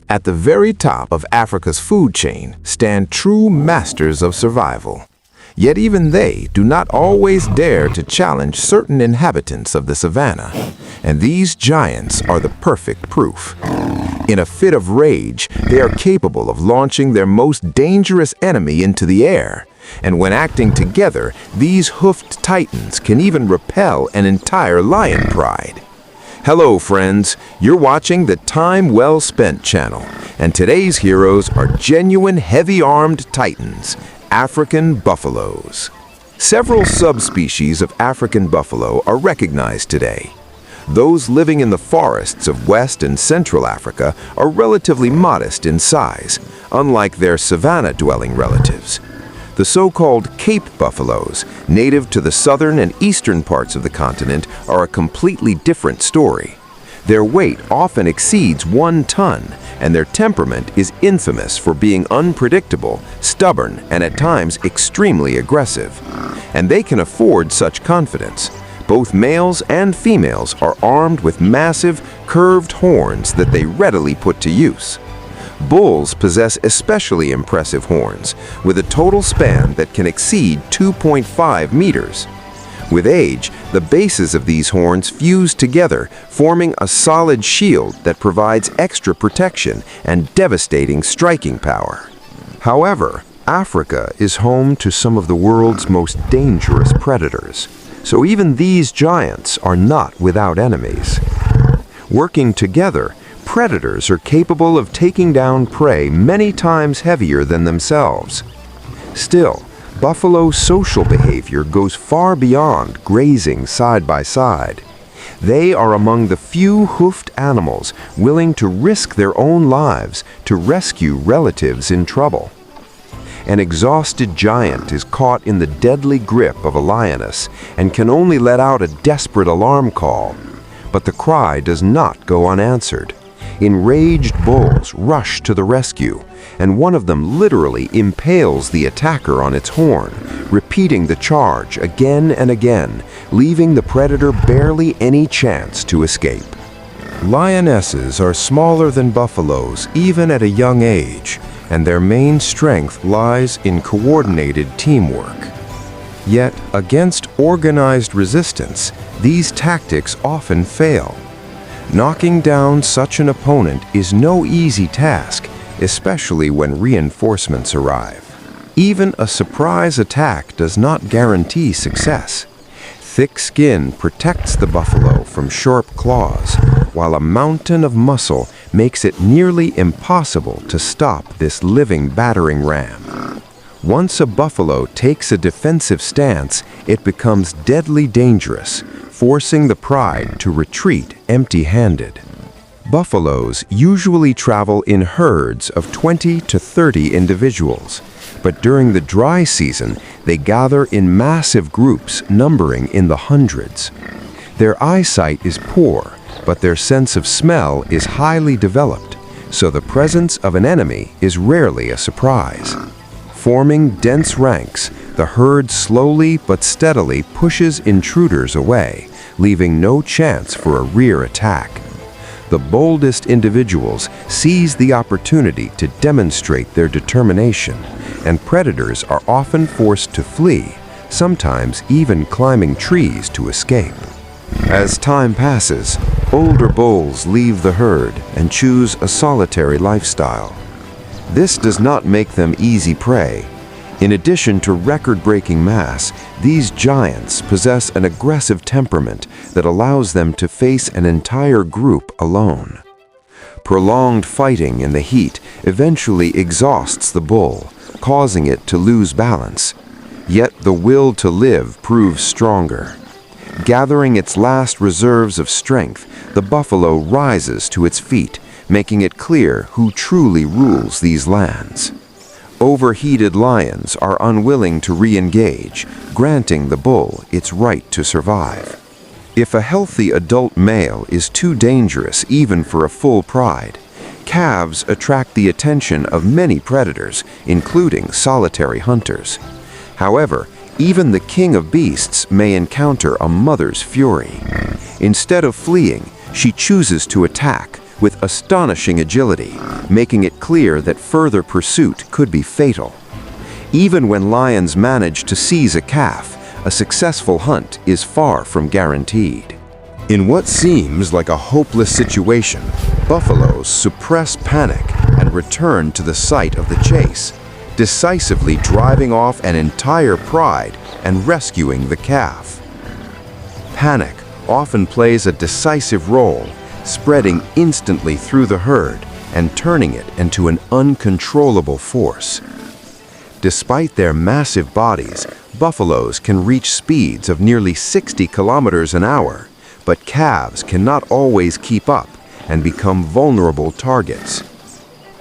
At the very top of Africa's food chain stand true masters of survival. Yet even they do not always dare to challenge certain inhabitants of the savannah, and these giants are the perfect proof. In a fit of rage, they are capable of launching their most dangerous enemy into the air, and when acting together, these hoofed titans can even repel an entire lion pride. Hello friends, you're watching the Time Well Spent channel, and today's heroes are genuine heavy-armed titans, African buffaloes. Several subspecies of African buffalo are recognized today. Those living in the forests of West and Central Africa are relatively modest in size, unlike their savanna-dwelling relatives. The so-called Cape buffaloes, native to the southern and eastern parts of the continent, are a completely different story. Their weight often exceeds 1 ton, and their temperament is infamous for being unpredictable, stubborn, and at times extremely aggressive. And they can afford such confidence. Both males and females are armed with massive, curved horns that they readily put to use. Bulls possess especially impressive horns, with a total span that can exceed 2.5 meters. With age, the bases of these horns fuse together, forming a solid shield that provides extra protection and devastating striking power. However, Africa is home to some of the world's most dangerous predators, so even these giants are not without enemies. Working together, predators are capable of taking down prey many times heavier than themselves. Still, buffalo's social behavior goes far beyond grazing side by side. They are among the few hoofed animals willing to risk their own lives to rescue relatives in trouble. An exhausted giant is caught in the deadly grip of a lioness and can only let out a desperate alarm call. But the cry does not go unanswered. Enraged bulls rush to the rescue, and one of them literally impales the attacker on its horn, repeating the charge again and again, leaving the predator barely any chance to escape. Lionesses are smaller than buffaloes even at a young age, and their main strength lies in coordinated teamwork. Yet, against organized resistance, these tactics often fail. Knocking down such an opponent is no easy task, especially when reinforcements arrive. Even a surprise attack does not guarantee success. Thick skin protects the buffalo from sharp claws, while a mountain of muscle makes it nearly impossible to stop this living battering ram. Once a buffalo takes a defensive stance, it becomes deadly dangerous, forcing the pride to retreat empty-handed. Buffaloes usually travel in herds of 20 to 30 individuals, but during the dry season, they gather in massive groups numbering in the hundreds. Their eyesight is poor, but their sense of smell is highly developed, so the presence of an enemy is rarely a surprise. Forming dense ranks, the herd slowly but steadily pushes intruders away, leaving no chance for a rear attack. The boldest individuals seize the opportunity to demonstrate their determination, and predators are often forced to flee, sometimes even climbing trees to escape. As time passes, older bulls leave the herd and choose a solitary lifestyle. This does not make them easy prey. In addition to record-breaking mass, these giants possess an aggressive temperament that allows them to face an entire group alone. Prolonged fighting in the heat eventually exhausts the bull, causing it to lose balance. Yet the will to live proves stronger. Gathering its last reserves of strength, the buffalo rises to its feet, making it clear who truly rules these lands. Overheated lions are unwilling to re-engage, granting the bull its right to survive. If a healthy adult male is too dangerous even for a full pride, calves attract the attention of many predators, including solitary hunters. However, even the king of beasts may encounter a mother's fury. Instead of fleeing, she chooses to attack, with astonishing agility, making it clear that further pursuit could be fatal. Even when lions manage to seize a calf, a successful hunt is far from guaranteed. In what seems like a hopeless situation, buffaloes suppress panic and return to the site of the chase, decisively driving off an entire pride and rescuing the calf. Panic often plays a decisive role, spreading instantly through the herd and turning it into an uncontrollable force. Despite their massive bodies, buffaloes can reach speeds of nearly 60 kilometers an hour, but calves cannot always keep up and become vulnerable targets.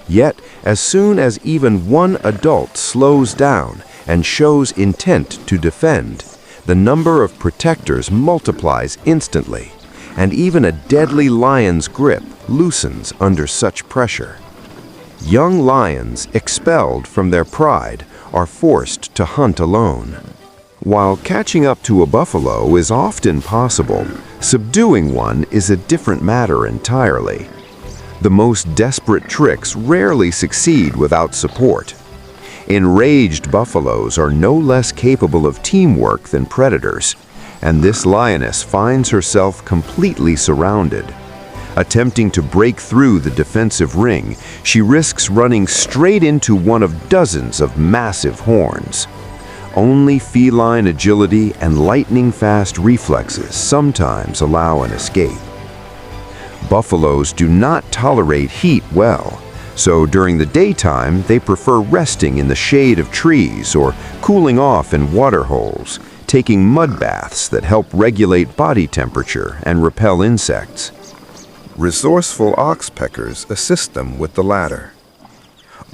Yet, as soon as even one adult slows down and shows intent to defend, the number of protectors multiplies instantly, and even a deadly lion's grip loosens under such pressure. Young lions, expelled from their pride, are forced to hunt alone. While catching up to a buffalo is often possible, subduing one is a different matter entirely. The most desperate tricks rarely succeed without support. Enraged buffaloes are no less capable of teamwork than predators, and this lioness finds herself completely surrounded. Attempting to break through the defensive ring, she risks running straight into one of dozens of massive horns. Only feline agility and lightning-fast reflexes sometimes allow an escape. Buffaloes do not tolerate heat well, so during the daytime they prefer resting in the shade of trees or cooling off in water holes, taking mud baths that help regulate body temperature and repel insects. Resourceful oxpeckers assist them with the latter.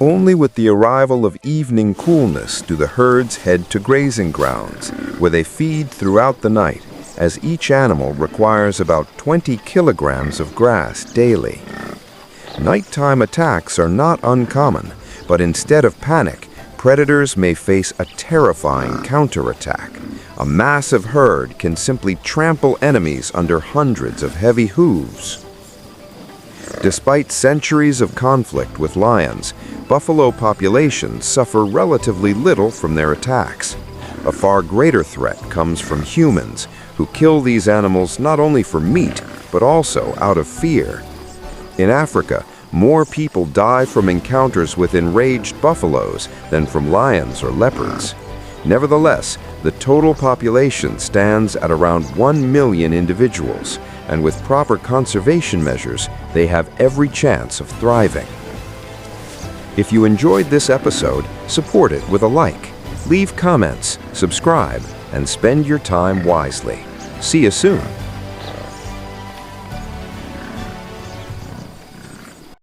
Only with the arrival of evening coolness do the herds head to grazing grounds, where they feed throughout the night, as each animal requires about 20 kilograms of grass daily. Nighttime attacks are not uncommon, but instead of panic, predators may face a terrifying counterattack. A massive herd can simply trample enemies under hundreds of heavy hooves. Despite centuries of conflict with lions, buffalo populations suffer relatively little from their attacks. A far greater threat comes from humans, who kill these animals not only for meat, but also out of fear. In Africa, more people die from encounters with enraged buffaloes than from lions or leopards. Nevertheless, the total population stands at around 1 million individuals, and with proper conservation measures, they have every chance of thriving. If you enjoyed this episode, support it with a like, leave comments, subscribe, and spend your time wisely. See you soon.